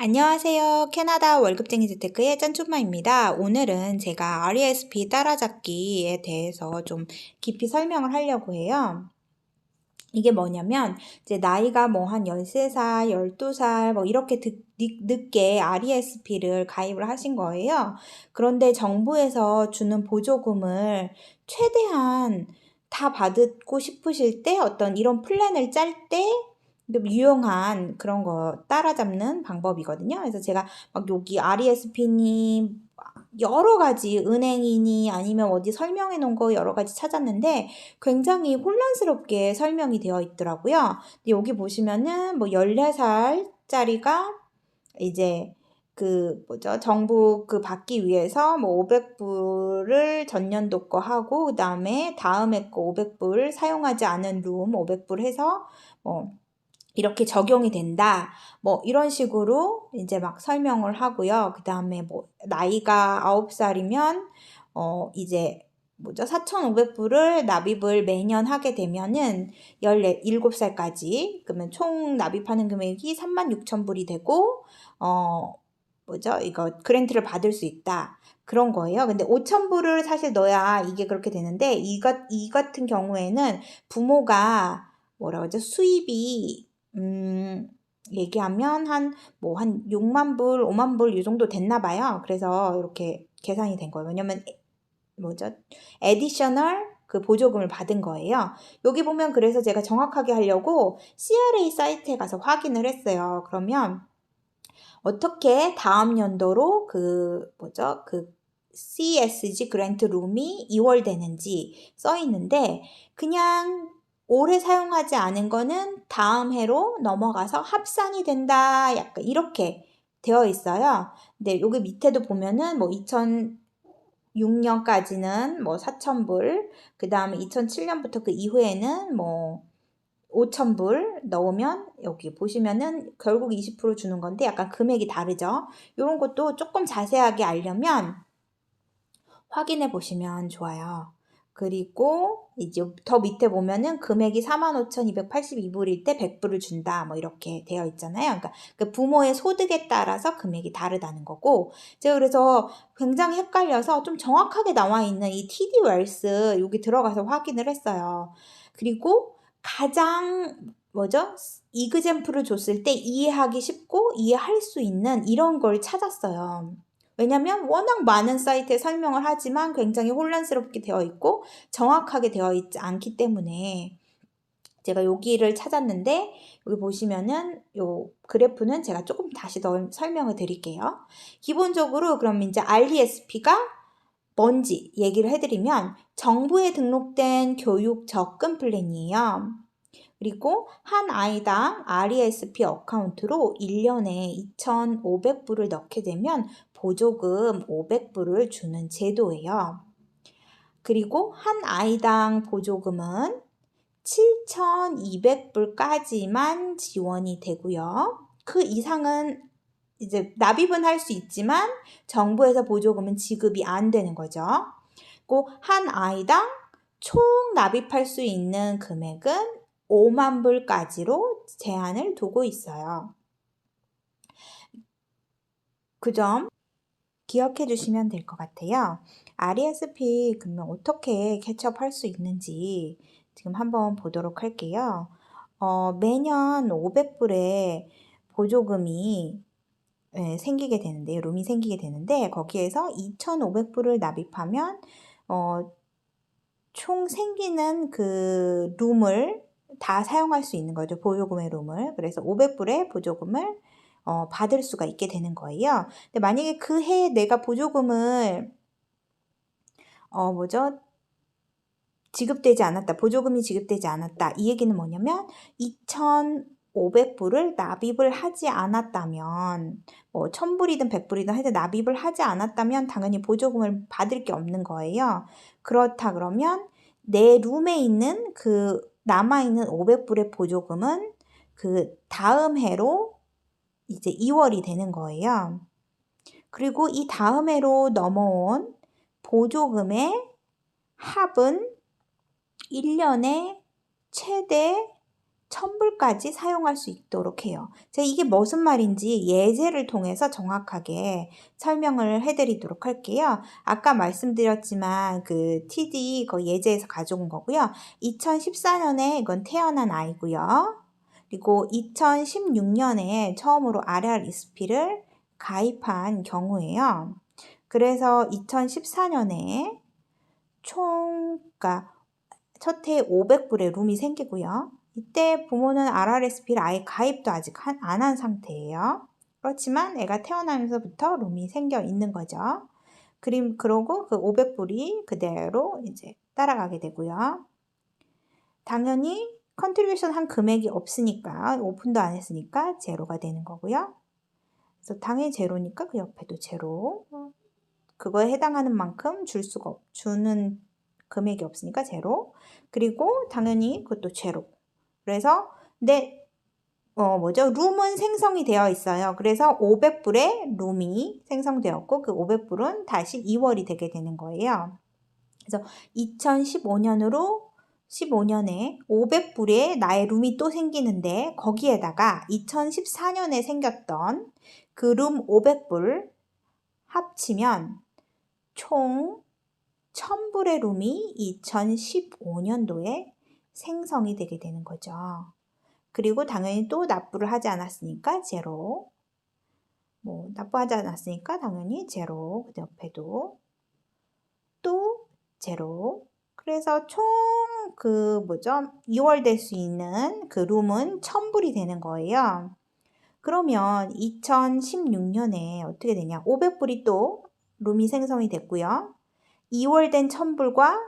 안녕하세요. 캐나다 월급쟁이 재테크의 짠쭈마입니다. 오늘은 제가 RESP 따라잡기에 대해서 좀 깊이 설명을 하려고 해요. 이게 뭐냐면 이제 나이가 뭐 한 13살, 12살 뭐 이렇게 늦게 RESP를 가입을 하신 거예요. 그런데 정부에서 주는 보조금을 최대한 다 받고 싶으실 때 어떤 이런 플랜을 짤 때 유용한 그런 거 따라잡는 방법이거든요. 그래서 제가 막 여기 RESP니 여러 가지 은행이니 아니면 어디 설명해 놓은 거 여러 가지 찾았는데 굉장히 혼란스럽게 설명이 되어 있더라고요. 근데 여기 보시면은 뭐 14살짜리가 이제 그 뭐죠? 정부 그 받기 위해서 뭐 500불을 전년도 거 하고 그다음에 다음에 거 500불 사용하지 않은 룸 500불 해서 뭐 이렇게 적용이 된다. 뭐 이런 식으로 이제 막 설명을 하고요. 그다음에 뭐 나이가 9살이면 이제 뭐죠? 4,500불을 납입을 매년 하게 되면은 17살까지 그러면 총 납입하는 금액이 36,000불이 되고 뭐죠? 이거 그랜트를 받을 수 있다. 그런 거예요. 근데 5,000불을 사실 넣어야 이게 그렇게 되는데 이 같은 경우에는 부모가 뭐라 그러죠? 수입이 얘기하면 한 6만 불, 5만 불 이 정도 됐나 봐요. 그래서 이렇게 계산이 된 거예요. 왜냐면 뭐죠? 에디셔널 그 보조금을 받은 거예요. 여기 보면 그래서 제가 정확하게 하려고 CRA 사이트에 가서 확인을 했어요. 그러면 어떻게 다음 연도로 그 뭐죠? 그 CSG 그랜트 룸이 이월되는지 써 있는데 그냥 올해 사용하지 않은 거는 다음 해로 넘어가서 합산이 된다. 약간 이렇게 되어 있어요. 근데 여기 밑에도 보면은 뭐 2006년까지는 뭐 4,000불, 그 다음에 2007년부터 그 이후에는 뭐 5,000불 넣으면 여기 보시면은 결국 20% 주는 건데 약간 금액이 다르죠. 이런 것도 조금 자세하게 알려면 확인해 보시면 좋아요. 그리고 이제 더 밑에 보면은 금액이 45,282불일 때 100불을 준다. 뭐 이렇게 되어 있잖아요. 그러니까 그 부모의 소득에 따라서 금액이 다르다는 거고. 제가 그래서 굉장히 헷갈려서 좀 정확하게 나와 있는 이 TD 웰스 여기 들어가서 확인을 했어요. 그리고 가장 뭐죠? 이그젬플을 줬을 때 이해하기 쉽고 이해할 수 있는 이런 걸 찾았어요. 왜냐면 워낙 많은 사이트에 설명을 하지만 굉장히 혼란스럽게 되어 있고 정확하게 되어 있지 않기 때문에 제가 여기를 찾았는데 여기 보시면은 요 그래프는 제가 조금 다시 더 설명을 드릴게요. 기본적으로 그럼 이제 RESP가 뭔지 얘기를 해드리면 정부에 등록된 교육 적금 플랜이에요. 그리고 한 아이당 RESP 어카운트로 1년에 2,500불을 넣게 되면 보조금 500불을 주는 제도예요. 그리고 한 아이당 보조금은 7,200불까지만 지원이 되고요. 그 이상은 이제 납입은 할 수 있지만 정부에서 보조금은 지급이 안 되는 거죠. 그 한 아이당 총 납입할 수 있는 금액은 5만 불까지로 제한을 두고 있어요. 그 점 기억해 주시면 될 것 같아요. RESP 그러면 어떻게 캐치업할 수 있는지 지금 한번 보도록 할게요. 매년 500불의 보조금이 생기게 되는데 룸이 생기게 되는데 거기에서 2,500불을 납입하면 총 생기는 그 룸을 다 사용할 수 있는 거죠. 보조금의 룸을. 그래서 500불의 보조금을 받을 수가 있게 되는 거예요. 근데 만약에 그 해에 내가 보조금을 뭐죠? 지급되지 않았다. 보조금이 지급되지 않았다. 이 얘기는 뭐냐면 2,500불을 납입을 하지 않았다면 뭐 1,000불이든 100불이든 하여튼 납입을 하지 않았다면 당연히 보조금을 받을 게 없는 거예요. 그렇다 그러면 내 룸에 있는 그 남아있는 500불의 보조금은 그 다음 해로 이제 2월이 되는 거예요. 그리고 이 다음 해로 넘어온 보조금의 합은 1년에 최대 1000불까지 사용할 수 있도록 해요. 제가 이게 무슨 말인지 예제를 통해서 정확하게 설명을 해드리도록 할게요. 아까 말씀드렸지만 그 TD 그 예제에서 가져온 거고요. 2014년에 이건 태어난 아이고요. 그리고 2016년에 처음으로 RRESP를 가입한 경우예요. 그래서 2014년에 그러니까 첫 해에 500불의 룸이 생기고요. 이때 부모는 RRSP를 아예 가입도 아직 안 한 상태예요. 그렇지만 애가 태어나면서부터 룸이 생겨 있는 거죠. 그러고 그 500불이 그대로 이제 따라가게 되고요. 당연히 컨트리뷰션 한 금액이 없으니까 오픈도 안 했으니까 제로가 되는 거고요. 그래서 당연히 제로니까 그 옆에도 제로. 그거에 해당하는 만큼 주는 금액이 없으니까 제로. 그리고 당연히 그것도 제로. 그래서 룸은 생성이 되어 있어요. 그래서 500불의 룸이 생성되었고 그 500불은 다시 2월이 되게 되는 거예요. 그래서 15년에 500불에 나의 룸이 또 생기는데 거기에다가 2014년에 생겼던 그 룸 500불 합치면 총 1000불의 룸이 2015년도에 생성이 되게 되는 거죠. 그리고 당연히 또 납부를 하지 않았으니까 제로. 납부하지 않았으니까 당연히 제로. 그 옆에도 또 제로. 그래서 총 2월 될 수 있는 그 룸은 1000불이 되는 거예요. 그러면 2016년에 어떻게 되냐? 500불이 또 룸이 생성이 됐고요. 2월 된 1000불과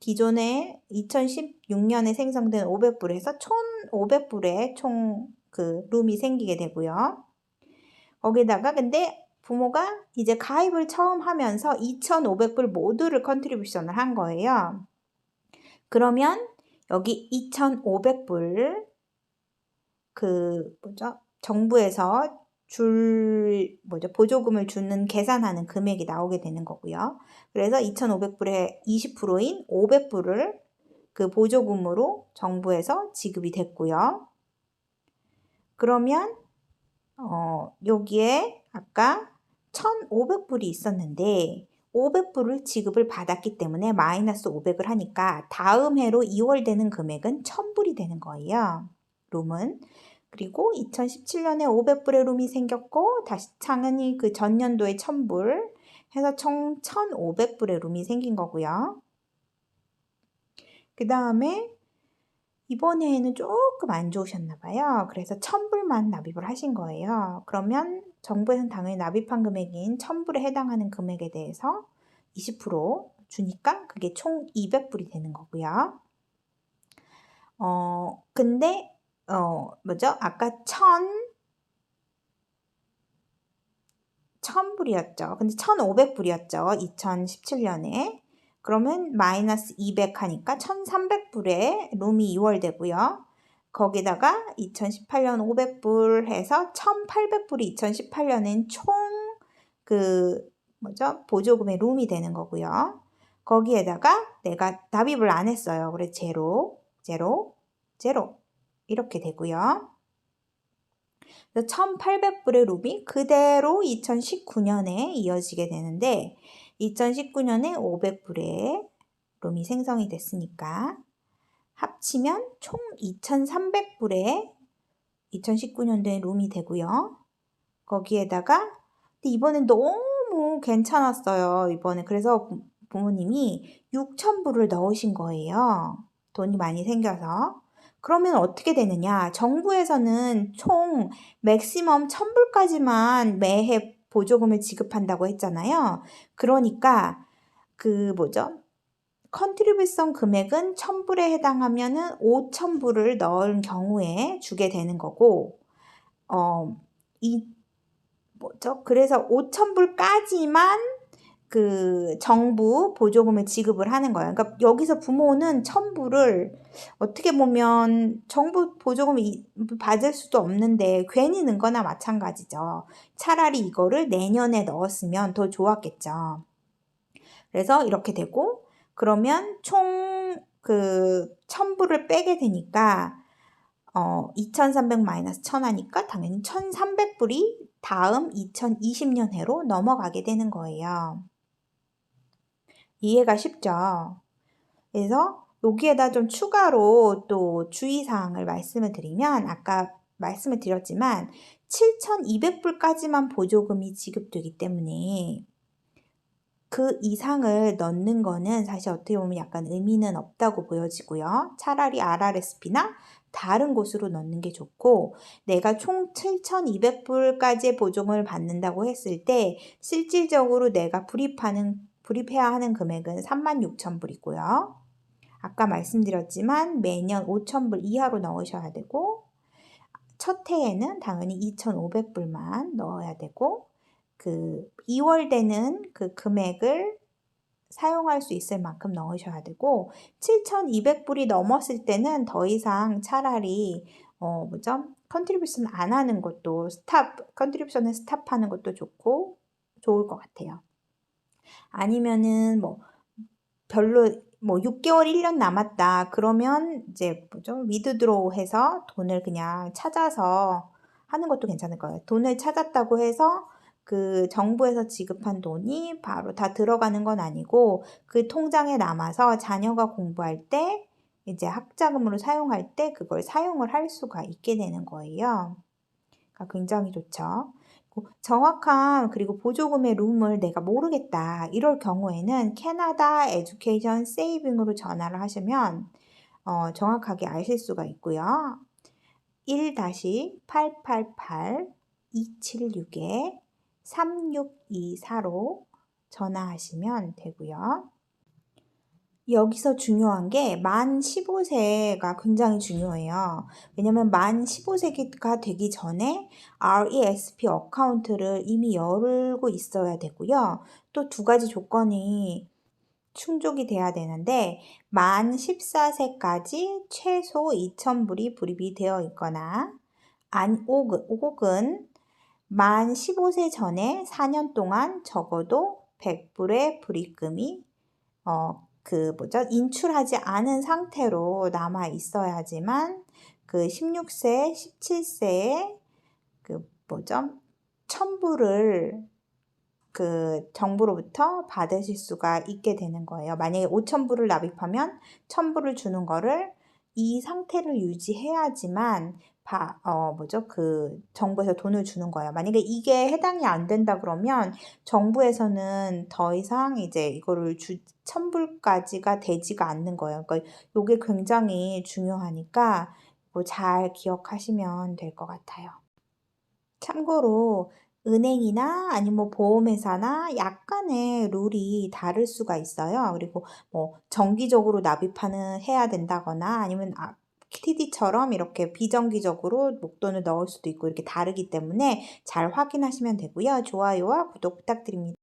기존에 2016년에 생성된 500불에서 1500불의 총 그 룸이 생기게 되고요. 거기다가 근데 부모가 이제 가입을 처음 하면서 2500불 모두를 컨트리뷰션을 한 거예요. 그러면 여기 2500불 정부에서 보조금을 주는 계산하는 금액이 나오게 되는 거고요. 그래서 2,500불의 20%인 500불을 그 보조금으로 정부에서 지급이 됐고요. 그러면 여기에 아까 1,500불이 있었는데 500불을 지급을 받았기 때문에 마이너스 500을 하니까 다음 해로 2월 되는 금액은 1,000불이 되는 거예요. 룸은. 그리고 2017년에 500불의 룸이 생겼고 다시 당연히 그 전년도에 1000불 해서 총 1500불의 룸이 생긴 거고요. 그 다음에 이번에는 조금 안 좋으셨나 봐요. 그래서 1000불만 납입을 하신 거예요. 그러면 정부에서는 당연히 납입한 금액인 1000불에 해당하는 금액에 대해서 20% 주니까 그게 총 200불이 되는 거고요. 근데 아까 1000불이었죠. 근데 1500불이었죠. 2017년에. 그러면 마이너스 200 하니까 1300불에 룸이 2월 되고요. 거기다가 2018년 500불 해서 1800불이 2018년엔 총 보조금의 룸이 되는 거고요. 거기에다가 내가 납입을 안 했어요. 그래서 제로, 제로, 제로 이렇게 되고요. 1800불의 룸이 그대로 2019년에 이어지게 되는데 2019년에 500불의 룸이 생성이 됐으니까 합치면 총 2300불의 2019년도에 룸이 되고요. 거기에다가 근데 이번엔 너무 괜찮았어요. 이번에 그래서 부모님이 6000불을 넣으신 거예요. 돈이 많이 생겨서. 그러면 어떻게 되느냐? 정부에서는 총 맥시멈 1000불까지만 매해 보조금을 지급한다고 했잖아요. 그러니까 컨트리뷰션 금액은 1000불에 해당하면은 5000불을 넣은 경우에 주게 되는 거고, 그래서 5000불까지만 그 정부 보조금을 지급을 하는 거예요. 그러니까 여기서 부모는 1000불을 어떻게 보면 정부 보조금을 받을 수도 없는데 괜히 넣은 거나 마찬가지죠. 차라리 이거를 내년에 넣었으면 더 좋았겠죠. 그래서 이렇게 되고 그러면 총 1000불을 빼게 되니까 2,300 마이너스 1,000 하니까 당연히 1,300불이 다음 2020년 해로 넘어가게 되는 거예요. 이해가 쉽죠? 그래서 여기에다 좀 추가로 또 주의사항을 말씀을 드리면 아까 말씀을 드렸지만 7,200불까지만 보조금이 지급되기 때문에 그 이상을 넣는 거는 사실 어떻게 보면 약간 의미는 없다고 보여지고요. 차라리 RRSP나 다른 곳으로 넣는 게 좋고 내가 총 7,200불까지의 보조금을 받는다고 했을 때 실질적으로 내가 불입해야 하는 금액은 36,000불이고요. 아까 말씀드렸지만 매년 5,000불 이하로 넣으셔야 되고 첫 해에는 당연히 2,500불만 넣어야 되고 그 2월 되는 그 금액을 사용할 수 있을 만큼 넣으셔야 되고 7,200불이 넘었을 때는 더 이상 차라리 컨트리뷰션 안 하는 것도 컨트리뷰션을 스탑하는 것도 좋을 것 같아요. 아니면은 별로 6개월, 1년 남았다. 그러면 이제 위드드로우 해서 돈을 그냥 찾아서 하는 것도 괜찮을 거예요. 돈을 찾았다고 해서 그 정부에서 지급한 돈이 바로 다 들어가는 건 아니고 그 통장에 남아서 자녀가 공부할 때 이제 학자금으로 사용할 때 그걸 사용을 할 수가 있게 되는 거예요. 그러니까 굉장히 좋죠. 정확한 그리고 보조금의 룸을 내가 모르겠다. 이럴 경우에는 캐나다 에듀케이션 세이빙으로 전화를 하시면 정확하게 아실 수가 있고요. 1-888-276-3624로 전화하시면 되고요. 여기서 중요한 게 만 15세가 굉장히 중요해요. 왜냐면 만 15세가 되기 전에 RESP 어카운트를 이미 열고 있어야 되고요. 또 두 가지 조건이 충족이 돼야 되는데 만 14세까지 최소 2,000불이 불입이 되어 있거나 혹은 만 15세 전에 4년 동안 적어도 100불의 불입금이 인출하지 않은 상태로 남아 있어야지만 그 16세, 17세에 1,000불을 그 정부로부터 받으실 수가 있게 되는 거예요. 만약에 5,000불을 납입하면 1,000불을 주는 거를 이 상태를 유지해야지만 그 정부에서 돈을 주는 거예요. 만약에 이게 해당이 안 된다 그러면 정부에서는 더 이상 이제 이거를 1,000불까지가 되지가 않는 거예요. 그러니까 이게 굉장히 중요하니까 잘 기억하시면 될 것 같아요. 참고로 은행이나 아니면 보험회사나 약간의 룰이 다를 수가 있어요. 그리고 정기적으로 해야 된다거나 아니면 TD처럼 이렇게 비정기적으로 목돈을 넣을 수도 있고 이렇게 다르기 때문에 잘 확인하시면 되고요. 좋아요와 구독 부탁드립니다.